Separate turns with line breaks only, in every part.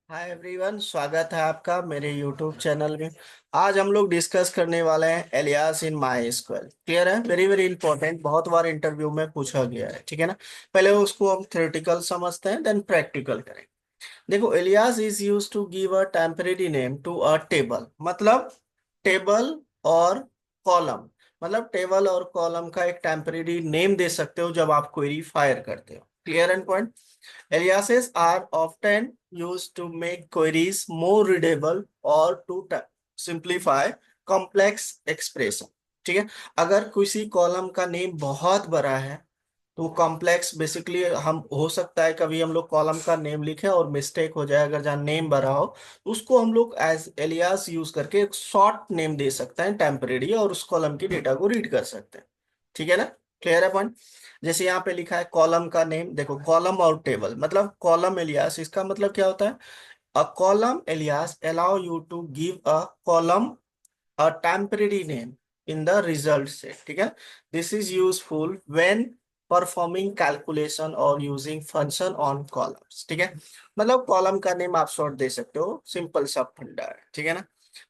Hi everyone, स्वागत है आपका मेरे यूट्यूब चैनल में। आज हम लोग डिस्कस करने वाले हैं एलियास इन माई स्क्वेल। क्लियर है? वेरी वेरी इंपॉर्टेंट, बहुत बार इंटरव्यू में पूछा गया है। ठीक है ना? पहले उसको हम थ्योरेटिकल समझते हैं, देन प्रैक्टिकल करें। देखो, alias is use to give a temporary name to a table. मतलब टेबल और कॉलम, मतलब टेबल और कॉलम का एक टेम्परेरी नेम दे सकते हो जब आप क्वेरी फायर करते हो। Clear and point. Aliases are often used to make queries more readable or to simplify complex expression। ठीक है? अगर किसी कॉलम का नेम बहुत बड़ा है तो कॉम्प्लेक्स बेसिकली हम हो सकता है कभी हम लोग कॉलम का नेम लिखें और मिस्टेक हो जाए, अगर जहाँ नेम बड़ा हो तो उसको हम लोग एज एलियास यूज करके एक शॉर्ट नेम दे सकते हैं टेम्परेरी, और उस कॉलम की डेटा को रीड कर सकते हैं। ठीक है ना? क्लियर है पॉइंट? जैसे यहाँ पे लिखा है कॉलम का नेम, देखो कॉलम और टेबल, मतलब कॉलम एलियास, इसका मतलब क्या होता है? A column alias allow you to give a column a temporary name in the result set। ठीक है? This is useful when performing calculation or using function on columns। ठीक है? मतलब कॉलम का नेम आप शॉर्ट दे सकते हो, सिंपल सा फंडा है। ठीक है ना?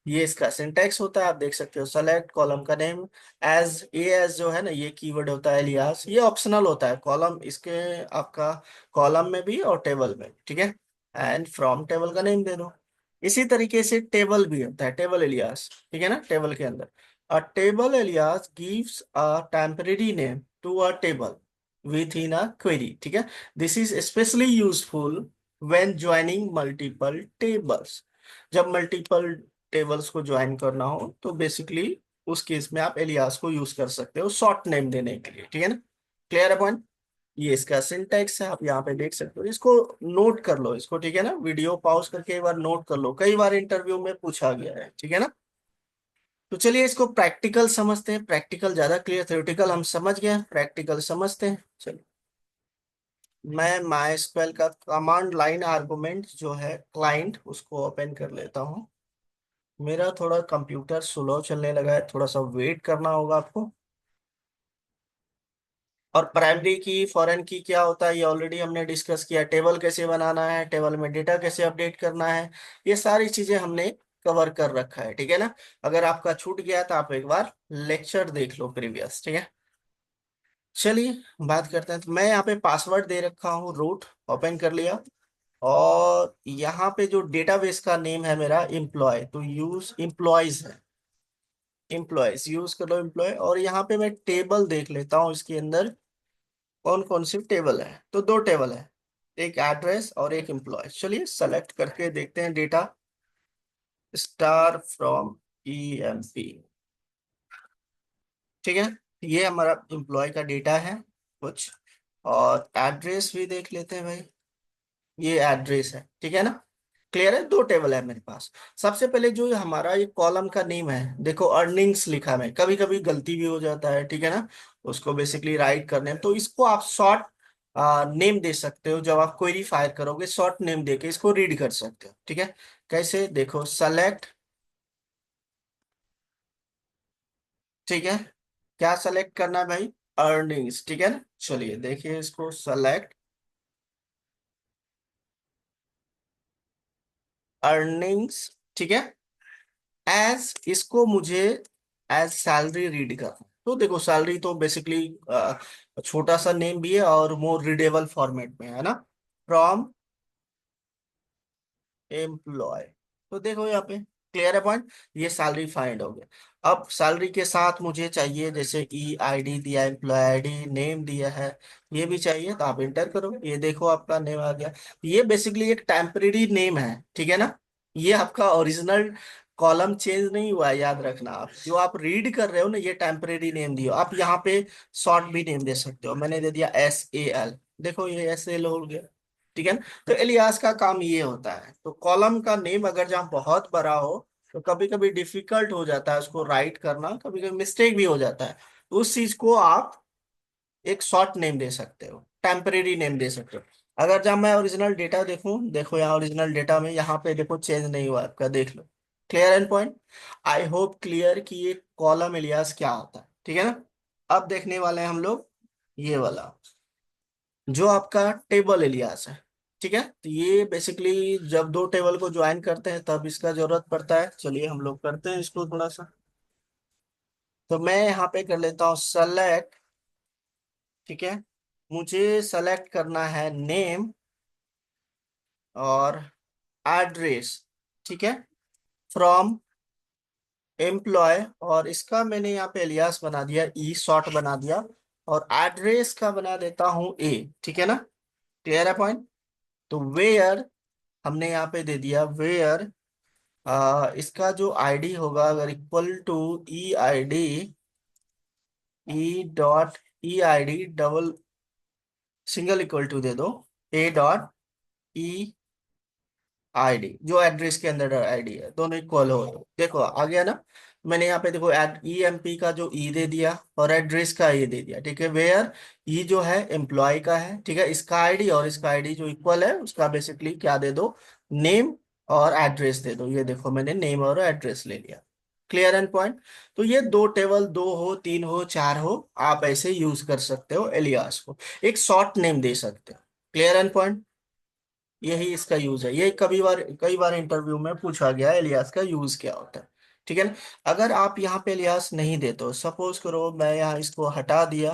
ये इसका सिंटैक्स होता है, आप देख सकते हो। सेलेक्ट कॉलम का नेम एज ए, एज जो है ना ये कीवर्ड होता है एलियास, ये ऑप्शनल होता है कॉलम इसके, आपका कॉलम में भी और टेबल में। ठीक है? एंड फ्रॉम टेबल का नेम दे दो। इसी तरीके से टेबल भी होता है, टेबल एलियास। ठीक है ना? टेबल के अंदर a table alias gives a temporary name to a table within a query. ठीक है? This is specially useful when joining multiple tables. जब मल्टीपल टेबल्स को ज्वाइन करना हो तो बेसिकली उस केस में आप एलियास को यूज कर सकते हो शॉर्ट नेम देने के लिए। ठीक है ना? क्लियर है पॉइंट? ये इसका सिंटैक्स है, आप यहाँ पे देख सकते हो। इसको नोट कर लो इसको। ठीक है ना? वीडियो पॉज करके एक बार नोट कर लो, कई बार इंटरव्यू में पूछा गया है। ठीक है ना? तो चलिए इसको प्रैक्टिकल समझते हैं। प्रैक्टिकल ज्यादा क्लियर, थ्योरेटिकल हम समझ गए, प्रैक्टिकल समझते हैं। चलिए, मैं माई स्क्वेल का कमांड लाइन आर्गुमेंट जो है क्लाइंट, उसको ओपन कर लेता हूँ। मेरा थोड़ा कंप्यूटर स्लो चलने लगा है, थोड़ा सा वेट करना होगा आपको। और प्राइमरी की फॉरेन की क्या होता है ये ऑलरेडी हमने डिस्कस किया। टेबल कैसे बनाना है, टेबल में डेटा कैसे अपडेट करना है, ये सारी चीजें हमने कवर कर रखा है। ठीक है ना? अगर आपका छूट गया तो आप एक बार लेक्चर देख लो प्रीवियस। ठीक है? चलिए बात करते हैं। तो मैं यहाँ पे पासवर्ड दे रखा हूँ, रूट ओपन कर लिया। और यहाँ पे जो डेटाबेस का नेम है मेरा एम्प्लॉय, तो यूज एम्प्लॉयज है, एम्प्लॉयज यूज कर लो एम्प्लॉय। और यहाँ पे मैं टेबल देख लेता हूँ इसके अंदर कौन कौन सी टेबल है। तो दो टेबल है, एक एड्रेस और एक एम्प्लॉय। चलिए सेलेक्ट करके देखते हैं डेटा। Star from EMP. ठीक है? ये हमारा एम्प्लॉय का डेटा है कुछ। और एड्रेस भी देख लेते हैं भाई, ये एड्रेस है। ठीक है ना? क्लियर है? दो टेबल है मेरे पास। सबसे पहले जो हमारा ये कॉलम का नेम है, देखो अर्निंग्स लिखा है, कभी कभी गलती भी हो जाता है। ठीक है ना? उसको बेसिकली राइट करने में, तो इसको आप शॉर्ट नेम दे सकते हो। जब आप क्वेरी फायर करोगे शॉर्ट नेम देके इसको रीड कर सकते हो। ठीक है? कैसे? देखो सेलेक्ट। ठीक है? क्या सेलेक्ट करना है भाई? अर्निंग्स। ठीक है ना? चलिए देखिए इसको सेलेक्ट अर्निंग्स। ठीक है? एज, इसको मुझे एज सैलरी रीड करना। तो देखो सैलरी तो बेसिकली छोटा सा नेम भी है और मोर रीडेबल फॉर्मेट में है ना। From employ. तो देखो यहाँ पे क्लियर है पॉइंट, ये सैलरी फाइंड हो गया। अब सैलरी के साथ मुझे चाहिए, जैसे ई आईडी दिया, एम्प्लॉय आईडी, नेम दिया है, ये भी चाहिए तो आप इंटर करो। ये देखो आपका नेम आ गया। ये बेसिकली एक टेम्परेरी नेम है। ठीक है ना? ये आपका ओरिजिनल कॉलम चेंज नहीं हुआ है, याद रखना। आप जो आप रीड कर रहे हो ना, ये टेम्परेरी नेम दियो। आप यहाँ पे शॉर्ट भी नेम दे सकते हो, मैंने दे दिया SAL। देखो ये SAL हो गया। ठीक है ना? तो एलियास का काम ये होता है। तो कॉलम का नेम अगर जहाँ बहुत बड़ा हो तो कभी कभी डिफिकल्ट हो जाता है उसको राइट करना, कभी कभी मिस्टेक भी हो जाता है। तो उस चीज को आप एक शॉर्ट नेम दे सकते हो, टेम्परेरी नेम दे सकते हो। अगर जब मैं ओरिजिनल डेटा देखूं, देखो यहाँ ओरिजिनल डेटा में यहाँ पे देखो चेंज नहीं हुआ आपका, देख लो। Clear and point. I hope clear कि ये कॉलम एलियास क्या होता है। ठीक है ना? अब देखने वाले हैं हम लोग ये वाला, जो आपका टेबल एलियास है। ठीक है, तो ये बेसिकली जब दो टेबल को ज्वाइन करते हैं तब इसका जरूरत पड़ता है। चलिए हम लोग करते हैं इसको थोड़ा सा। तो मैं यहाँ पे कर लेता हूँ सेलेक्ट। ठीक है, मुझे सेलेक्ट करना है नेम और एड्रेस। ठीक है, फ्रॉम एम्प्लॉय, और इसका मैंने यहाँ पे एलियास बना दिया, ई शॉर्ट बना दिया, और एड्रेस का बना देता हूँ ए। ठीक है ना, क्लियर है पॉइंट। तो वेयर हमने यहाँ पे दे दिया वेयर, इसका जो आईडी होगा अगर equal to E I D, E dot E I D double single equal to दे दो ए डॉट ई आईडी, जो एड्रेस के अंदर आईडी है दोनों इक्वल हो। देखो आ गया ना, मैंने यहाँ पे देखो एड ई एम पी का जो ई दे दिया और एड्रेस का ये दे दिया। ठीक है, वेयर ई जो है एम्प्लॉय का है, ठीक है, इसका आईडी और इसका आईडी जो इक्वल है उसका बेसिकली क्या दे दो, नेम और एड्रेस दे दो। ये देखो मैंने नेम और एड्रेस ले लिया। Clear and point. तो ये दो टेबल, दो हो, तीन हो, चार हो, आप ऐसे यूज कर सकते हो एलियास को, एक शॉर्ट नेम दे सकते हो। क्लियर एंड पॉइंट, यही इसका यूज है। ये कई बार इंटरव्यू में पूछा गया है एलियास का यूज क्या होता है। ठीक है ना, अगर आप यहाँ पे एलियास नहीं देते हो, सपोज करो मैं यहाँ इसको हटा दिया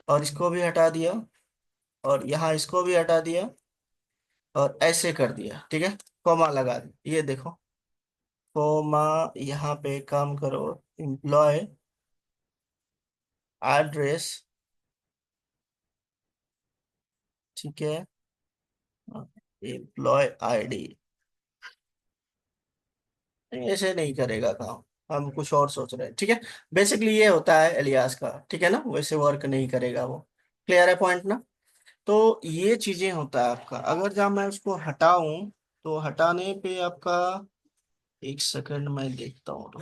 और इसको भी हटा दिया और यहाँ इसको भी हटा दिया और ऐसे कर दिया, ठीक है, कॉमा लगा दिया, ये देखो कॉमा, यहाँ पे काम करो, एम्प्लॉय एड्रेस, ठीक है, एम्प्लॉय आईडी, नहीं ऐसे नहीं करेगा काम, हम कुछ और सोच रहे हैं। ठीक है, बेसिकली ये होता है एलियास का। ठीक है ना, वैसे वर्क नहीं करेगा वो। क्लियर है पॉइंट ना। तो ये चीजें होता है आपका। अगर जब मैं उसको हटाऊं तो हटाने पे आपका, एक सेकंड मैं देखता हूँ, तो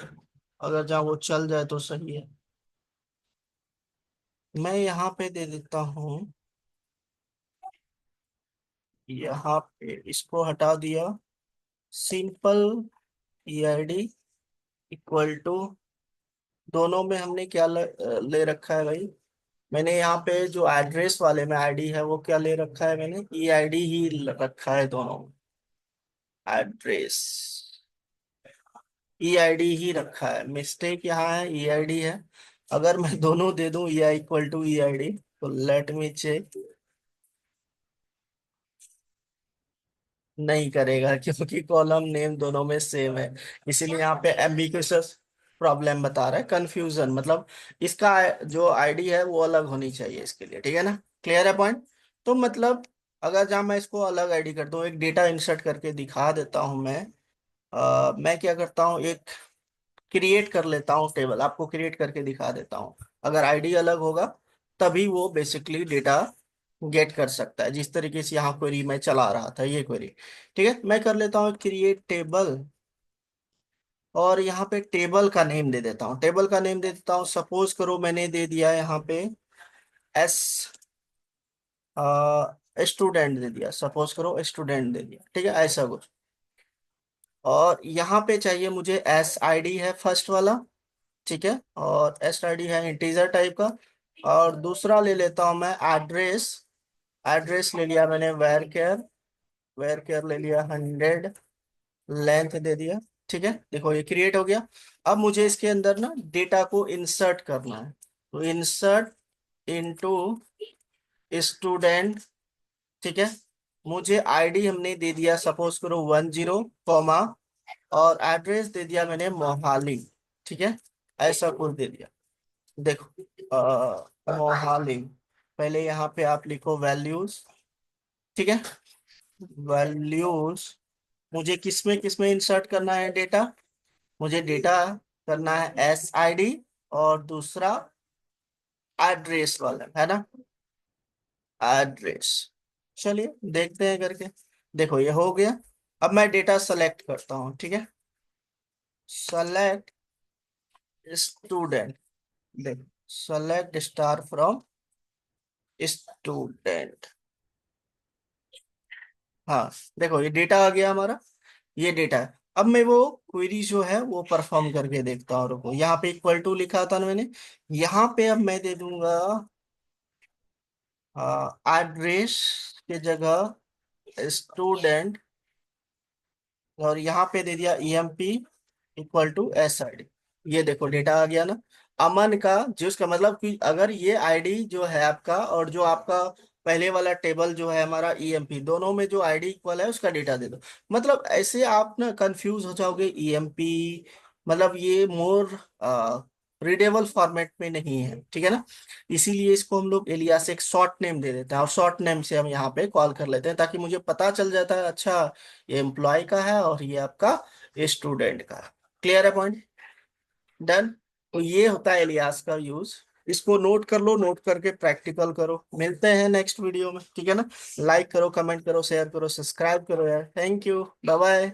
अगर जहाँ वो चल जाए तो सही है। मैं यहाँ पे दे देता हूँ, यहाँ पे इसको हटा दिया, simple E I D equal to, दोनों में हमने क्या ले रखा है भाई, मैंने यहाँ पे जो एड्रेस वाले में आईडी है वो क्या ले रखा है, मैंने ई आई डी ही रखा है दोनों में, एड्रेस ई आई डी ही रखा है, मिस्टेक यहाँ है ई आई डी है। अगर मैं दोनों दे दूं E I equal to E I D, तो लेट मी चेक, नहीं करेगा क्योंकि कॉलम नेम दोनों में सेम है। इसीलिए यहाँ पे एम्बिगुअस प्रॉब्लम बता रहा है, कंफ्यूजन, मतलब इसका जो आईडी है वो अलग होनी चाहिए इसके लिए। ठीक है ना, क्लियर है पॉइंट। तो मतलब अगर जहाँ मैं इसको अलग आईडी कर दूं, एक डेटा इंसर्ट करके दिखा देता हूं मैं। मैं क्या करता हूँ, एक क्रिएट कर लेता हूँ टेबल, आपको क्रिएट करके दिखा देता हूँ। अगर आईडी अलग होगा तभी वो बेसिकली डेटा गेट कर सकता है, जिस तरीके से यहाँ क्वेरी मैं चला रहा था, ये क्वेरी। ठीक है, मैं कर लेता हूँ क्रिएट टेबल, और यहाँ पे टेबल का नेम दे देता हूँ, टेबल का नेम दे देता हूँ, सपोज करो मैंने दे दिया यहाँ पे एस स्टूडेंट दे दिया, सपोज करो स्टूडेंट दे दिया, ठीक है, ऐसा कुछ। और यहाँ पे चाहिए मुझे एस आई डी है फर्स्ट वाला, ठीक है, और एस आई डी है इंटीजर टाइप का। और दूसरा ले लेता हूँ मैं एड्रेस, एड्रेस ले लिया मैंने वेर केयर ले लिया 100, लेंथ दे दिया। ठीक है, देखो ये क्रिएट हो गया। अब मुझे इसके अंदर ना डेटा को इंसर्ट करना है, तो इंसर्ट इनटू स्टूडेंट। ठीक है, मुझे आईडी हमने दे दिया सपोज करो 10 कॉमा, और एड्रेस दे दिया मैंने मोहाली। ठीक है, ऐसा कुछ दे दिया। देखो मोहाली, पहले यहाँ पे आप लिखो वैल्यूज। ठीक है, वैल्यूज मुझे किस में इंसर्ट करना है डेटा, मुझे डेटा करना है एस आई डी और दूसरा एड्रेस वाला, है ना, एड्रेस। चलिए देखते हैं करके। देखो ये हो गया। अब मैं डेटा सेलेक्ट करता हूँ, ठीक है, सेलेक्ट स्टूडेंट, देखो सेलेक्ट स्टार फ्रॉम स्टूडेंट। हाँ, देखो ये डेटा आ गया हमारा, ये डेटा है। अब मैं वो क्वेरी जो है वो परफॉर्म करके देखता हूँ। रुको, यहाँ पे इक्वल टू लिखा था ना मैंने, यहाँ पे अब मैं दे दूंगा एड्रेस के जगह स्टूडेंट, और यहाँ पे दे दिया EMP equal to S I D. ये देखो डेटा आ गया ना। अमन का, जिसका मतलब कि अगर ये आईडी जो है आपका और जो आपका पहले वाला टेबल जो है हमारा ईएमपी, दोनों में जो आईडी इक्वल है उसका डेटा दे दो। मतलब ऐसे आप ना कंफ्यूज हो जाओगे। ईएमपी मतलब ये मोर रीडेबल फॉर्मेट में नहीं है, ठीक है ना। इसीलिए इसको हम लोग एलियास एक शॉर्ट नेम दे देते हैं, और शॉर्ट नेम से हम यहाँ पे कॉल कर लेते हैं, ताकि मुझे पता चल जाता है अच्छा ये एम्प्लॉय का है और ये आपका स्टूडेंट का। क्लियर है पॉइंट? डन। तो ये होता है एलियास का यूज। इसको नोट कर लो, नोट करके प्रैक्टिकल करो। मिलते हैं नेक्स्ट वीडियो में, ठीक है ना। लाइक करो, कमेंट करो, शेयर करो, सब्सक्राइब करो यार। Thank you, bye bye.